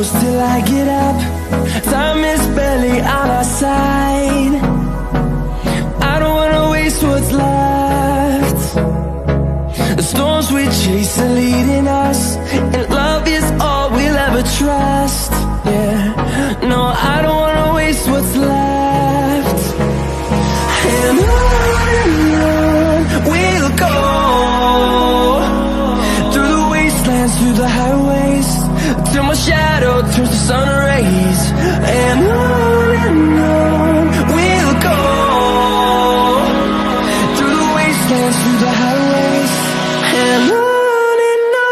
close till I get up. Time is barely on our side. I don't wanna waste what's left. The storms we chase are leading us, and love is all we'll ever trust. Yeah, no, I don't wanna waste what's left. And on we'll go, through the wastelands, through the highways, till my shadow turns to sun rays. And on we'll go, through the wastelands, through the highways, and on we'll go.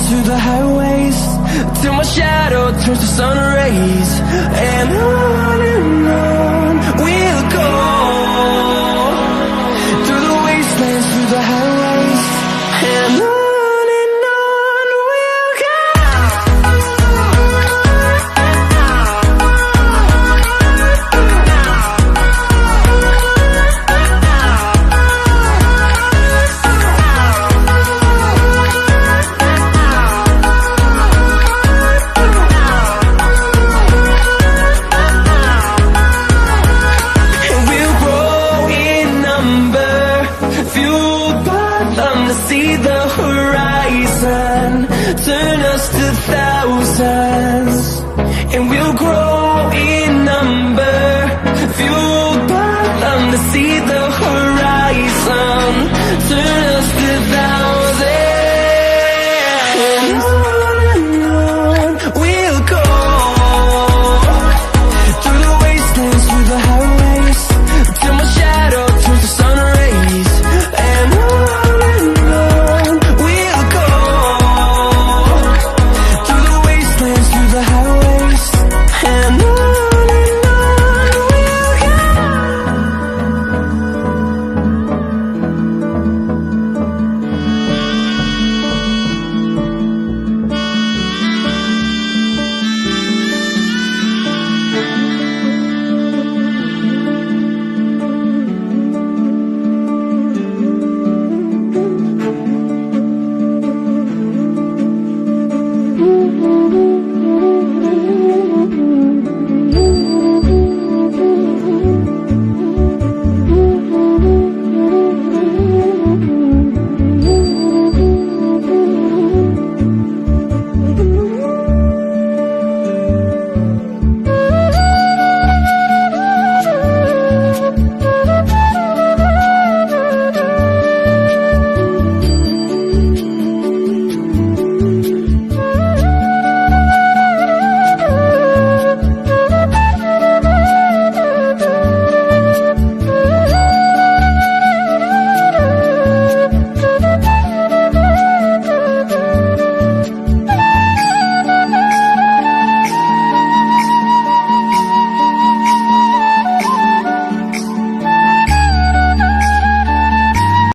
Through the highways, till my shadow turns to sun rays. And on we'll go, through the wastelands, through the highways, and on we'll go. See the horizon, turn us to